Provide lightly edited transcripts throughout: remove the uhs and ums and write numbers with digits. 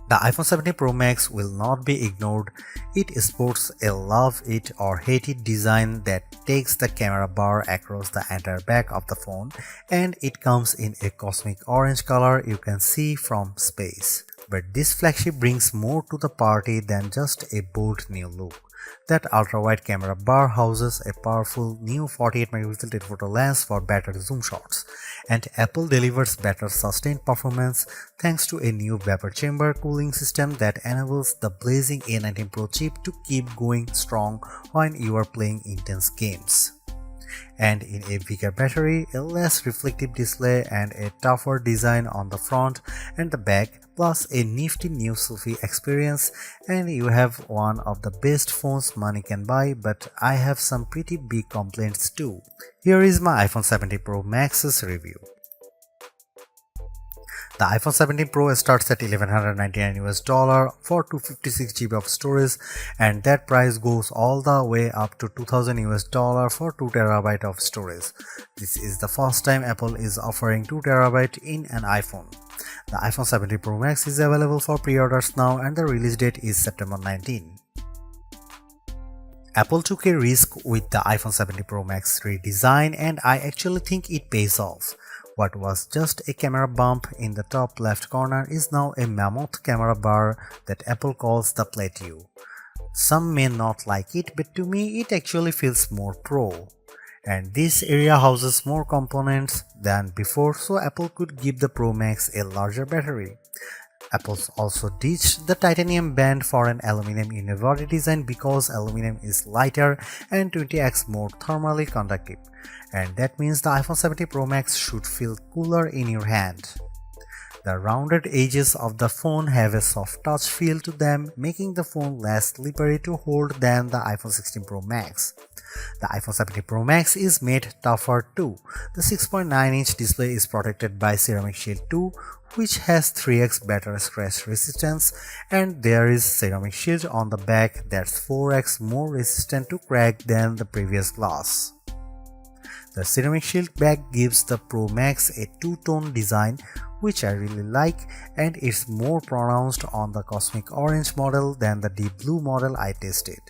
The iPhone 17 Pro Max will not be ignored. It sports a love it or hate it design that takes the camera bar across the entire back of the phone, and it comes in a cosmic orange color you can see from space. But this flagship brings more to the party than just a bold new look. That ultra-wide camera bar houses a powerful new 48-megapixel telephoto lens for better zoom shots, and Apple delivers better sustained performance thanks to a new vapor chamber cooling system that enables the blazing A19 Pro chip to keep going strong when you are playing intense games. And in a bigger battery, a less reflective display, and a tougher design on the front and the back, plus a nifty new selfie experience, and you have one of the best phones money can buy. But I have some pretty big complaints too. Here is my iPhone 17 Pro Max's review. The iPhone 17 Pro starts at $1,199 for 256 GB of storage, and that price goes all the way up to $2,000 for 2 TB of storage. This is the first time Apple is offering 2 TB in an iPhone. The iPhone 17 Pro Max is available for pre-orders now, and the release date is September 19. Apple took a risk with the iPhone 17 Pro Max redesign, and I actually think it pays off. What was just a camera bump in the top left corner is now a mammoth camera bar that Apple calls the Plateau. Some may not like it, but to me it actually feels more pro. And this area houses more components than before, so Apple could give the Pro Max a larger battery. Apple also ditched the titanium band for an aluminum unibody design because aluminum is lighter and 20x more thermally conductive, and that means the iPhone 17 Pro Max should feel cooler in your hand. The rounded edges of the phone have a soft touch feel to them, making the phone less slippery to hold than the iPhone 16 Pro Max. The iPhone 17 Pro Max is made tougher too. The 6.9-inch display is protected by Ceramic Shield 2, which has 3x better scratch resistance, and there is Ceramic Shield on the back that's 4x more resistant to crack than the previous glass. The Ceramic Shield back gives the Pro Max a two-tone design, which I really like, and it's more pronounced on the Cosmic Orange model than the Deep Blue model I tested.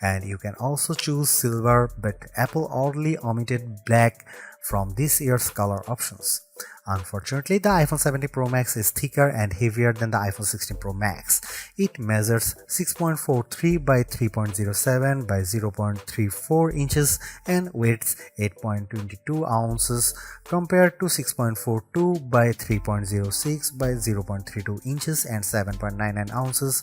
And you can also choose silver, but Apple oddly omitted black from this year's color options. Unfortunately, the iPhone 17 Pro Max is thicker and heavier than the iPhone 16 Pro Max. It measures 6.43 by 3.07 by 0.34 inches and weighs 8.22 ounces compared to 6.42 by 3.06 by 0.32 inches and 7.99 ounces.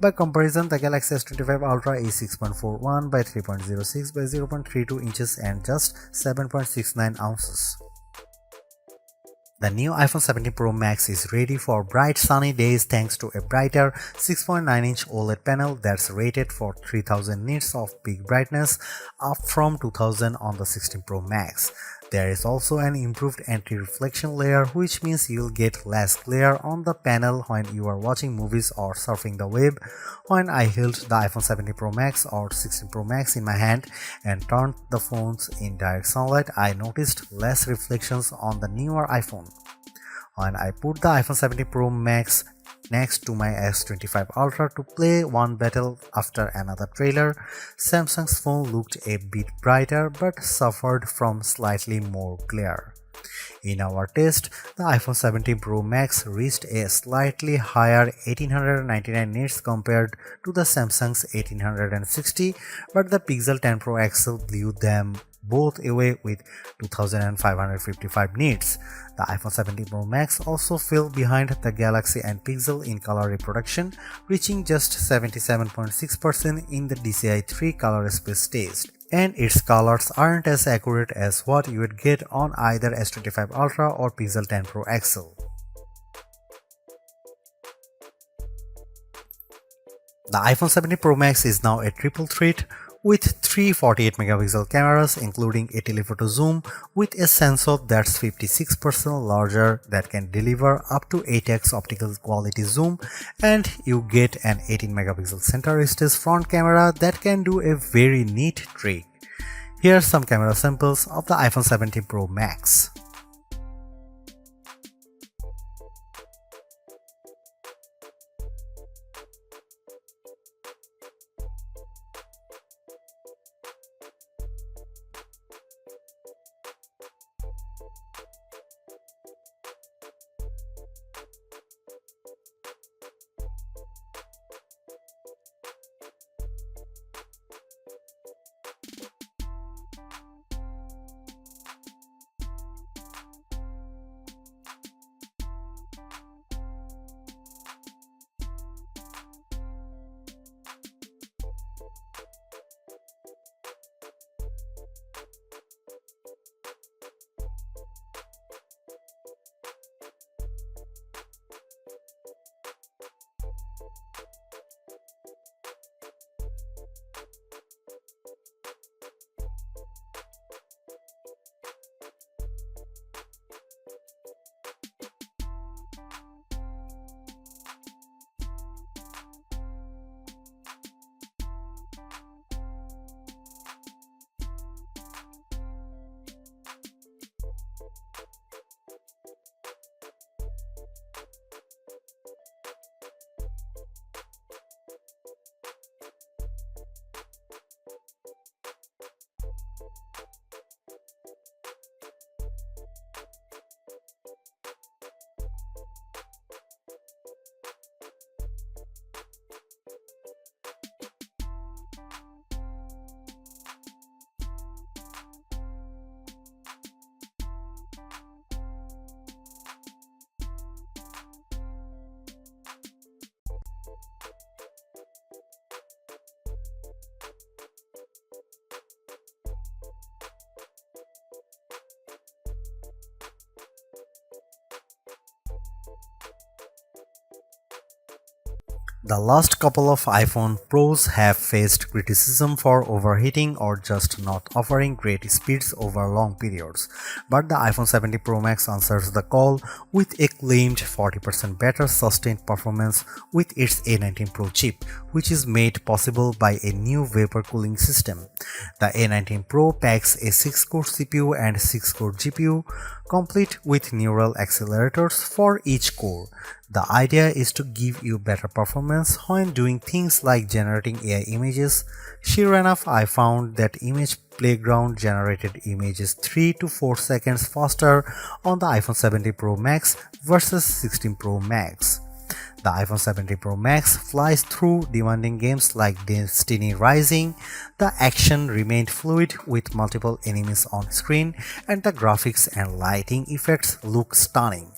By comparison, the Galaxy S25 Ultra is 6.41 by 3.06 by 0.32 inches and just 7.69 ounces. The new iPhone 17 Pro Max is ready for bright sunny days thanks to a brighter 6.9-inch OLED panel that's rated for 3000 nits of peak brightness, up from 2000 on the 16 Pro Max. There is also an improved anti-reflection layer, which means you'll get less glare on the panel when you are watching movies or surfing the web. When I held the iPhone 17 Pro Max or 16 Pro Max in my hand and turned the phones in direct sunlight, I noticed less reflections on the newer iPhone. When I put the iPhone 17 Pro Max next to my S25 Ultra to play one battle after another trailer, Samsung's phone looked a bit brighter but suffered from slightly more glare. In our test, the iPhone 17 Pro Max reached a slightly higher 1899 nits compared to the Samsung's 1860, but the Pixel 10 Pro XL blew them both away with 2555 nits. The iPhone 17 Pro Max also fell behind the Galaxy and Pixel in color reproduction, reaching just 77.6% in the DCI-3 color space test. And its colors aren't as accurate as what you would get on either S25 Ultra or Pixel 10 Pro XL. The iPhone 17 Pro Max is now a triple threat with three 48-megapixel cameras, including a telephoto zoom with a sensor that's 56% larger that can deliver up to 8x optical quality zoom, and you get an 18-megapixel center stage front camera that can do a very neat trick. Here are some camera samples of the iPhone 17 Pro Max. The last couple of iPhone Pros have faced criticism for overheating or just not offering great speeds over long periods, but the iPhone 70 Pro Max answers the call with a claimed 40% better sustained performance with its A19 Pro chip, which is made possible by a new vapor cooling system. The A19 Pro packs a 6-core CPU and 6-core GPU, complete with neural accelerators for each core. The idea is to give you better performance when doing things like generating AI images. Sure enough, I found that Image Playground generated images 3 to 4 seconds faster on the iPhone 70 Pro Max versus 16 Pro Max. The iPhone 70 Pro Max flies through demanding games like Destiny Rising. The action remained fluid with multiple enemies on screen, and the graphics and lighting effects look stunning.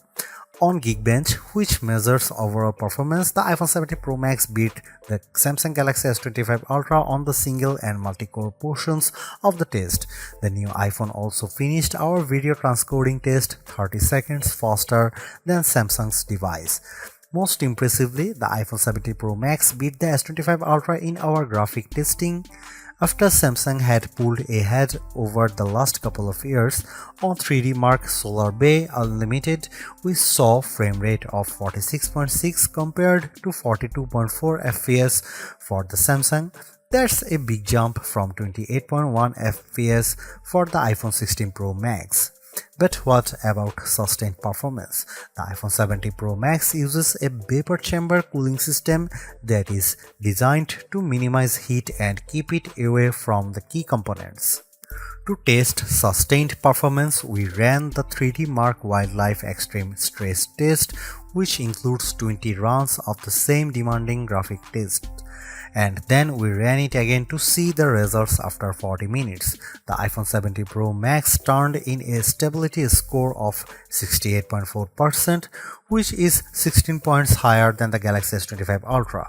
On Geekbench, which measures overall performance, the iPhone 70 Pro Max beat the Samsung Galaxy S25 Ultra on the single and multi-core portions of the test. The new iPhone also finished our video transcoding test 30 seconds faster than Samsung's device. Most impressively, the iPhone 70 Pro Max beat the S25 Ultra in our graphic testing. After Samsung had pulled ahead over the last couple of years, on 3D Mark Solar Bay Unlimited, we saw frame rate of 46.6 compared to 42.4 FPS for the Samsung. That's a big jump from 28.1 FPS for the iPhone 16 Pro Max. But what about sustained performance? The iPhone 70 Pro Max uses a vapor chamber cooling system that is designed to minimize heat and keep it away from the key components. To test sustained performance, we ran the 3D Mark Wildlife Extreme Stress Test, which includes 20 runs of the same demanding graphic test. And then we ran it again to see the results after 40 minutes. The iPhone 70 Pro Max turned in a stability score of 68.4%, which is 16 points higher than the Galaxy S25 Ultra.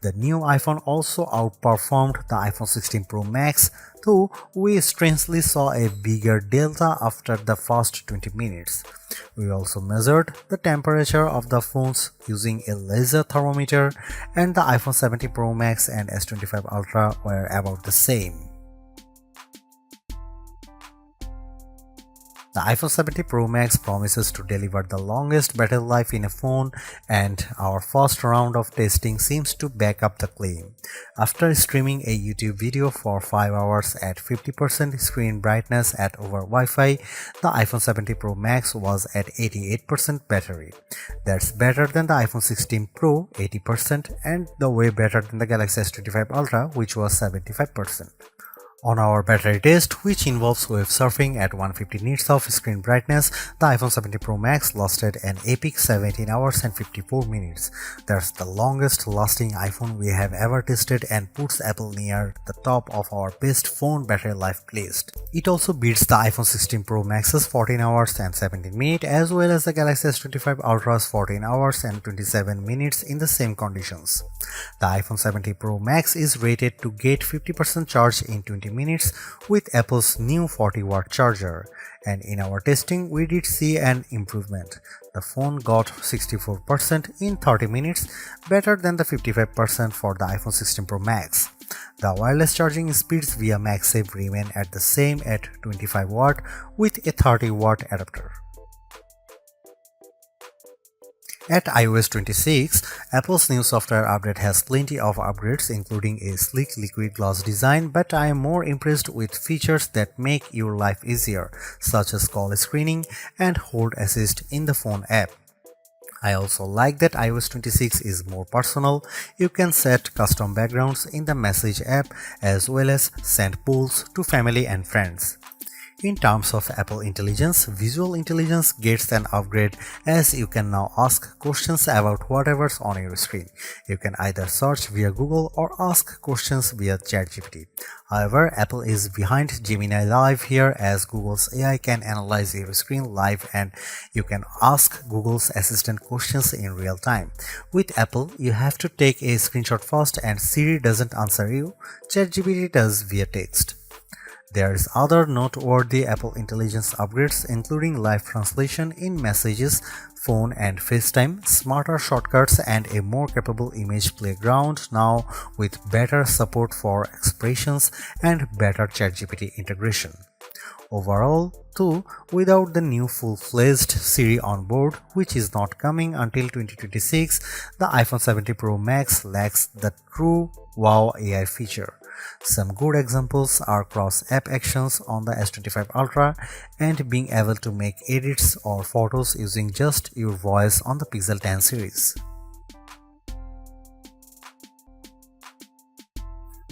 The new iPhone also outperformed the iPhone 16 Pro Max, though we strangely saw a bigger delta after the first 20 minutes. We also measured the temperature of the phones using a laser thermometer, and the iPhone 70 Pro Max and S25 Ultra were about the same. The iPhone 70 Pro Max promises to deliver the longest battery life in a phone, and our first round of testing seems to back up the claim. After streaming a YouTube video for 5 hours at 50% screen brightness at over Wi-Fi, the iPhone 70 Pro Max was at 88% battery. That's better than the iPhone 16 Pro 80% and the way better than the Galaxy S25 Ultra, which was 75%. On our battery test, which involves web surfing at 150 nits of screen brightness, the iPhone 70 Pro Max lasted an epic 17 hours and 54 minutes. That's the longest lasting iPhone we have ever tested and puts Apple near the top of our best phone battery life list. It also beats the iPhone 16 Pro Max's 14 hours and 17 minutes as well as the Galaxy S25 Ultra's 14 hours and 27 minutes in the same conditions. The iPhone 70 Pro Max is rated to get 50% charge in 20 minutes with Apple's new 40-watt charger, and in our testing we did see an improvement. The phone got 64% in 30 minutes, better than the 55% for the iPhone 16 Pro Max. The wireless charging speeds via MagSafe remain at the same at 25 watt with a 30-watt adapter. At iOS 26, Apple's new software update has plenty of upgrades including a sleek liquid glass design, but I am more impressed with features that make your life easier, such as call screening and hold assist in the phone app. I also like that iOS 26 is more personal. You can set custom backgrounds in the Message app as well as send polls to family and friends. In terms of Apple Intelligence, Visual Intelligence gets an upgrade as you can now ask questions about whatever's on your screen. You can either search via Google or ask questions via ChatGPT. However, Apple is behind Gemini Live here as Google's AI can analyze your screen live and you can ask Google's Assistant questions in real time. With Apple, you have to take a screenshot first and Siri doesn't answer you, ChatGPT does via text. There's other noteworthy Apple Intelligence upgrades including live translation in messages, phone and FaceTime, smarter shortcuts and a more capable image playground now with better support for expressions and better ChatGPT integration. Overall, too, without the new full-fledged Siri on board, which is not coming until 2026, the iPhone 17 Pro Max lacks the true wow AI feature. Some good examples are cross-app actions on the S25 Ultra and being able to make edits or photos using just your voice on the Pixel 10 series.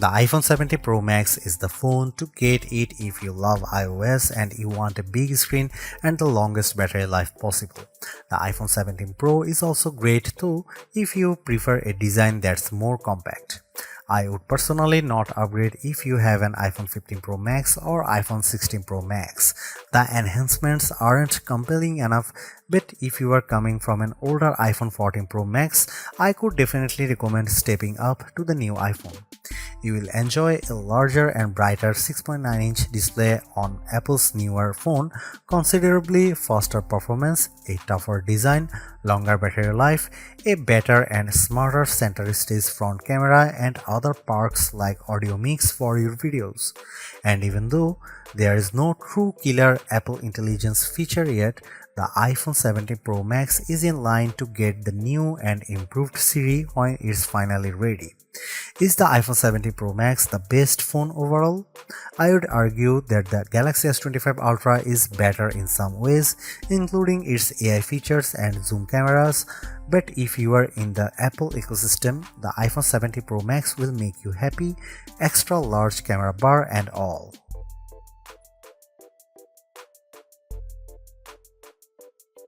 The iPhone 17 Pro Max is the phone to get it if you love iOS and you want a big screen and the longest battery life possible. The iPhone 17 Pro is also great too if you prefer a design that's more compact. I would personally not upgrade if you have an iPhone 15 Pro Max or iPhone 16 Pro Max. The enhancements aren't compelling enough, but if you are coming from an older iPhone 14 Pro Max, I could definitely recommend stepping up to the new iPhone. You will enjoy a larger and brighter 6.9-inch display on Apple's newer phone, considerably faster performance, a tougher design, longer battery life, a better and smarter center stage front camera and other perks like audio mix for your videos. And even though there is no true killer Apple Intelligence feature yet, the iPhone 17 Pro Max is in line to get the new and improved Siri when it's finally ready. Is the iPhone 17 Pro Max the best phone overall? I would argue that the Galaxy S25 Ultra is better in some ways, including its AI features and zoom cameras, but if you are in the Apple ecosystem, the iPhone 17 Pro Max will make you happy, extra large camera bar and all.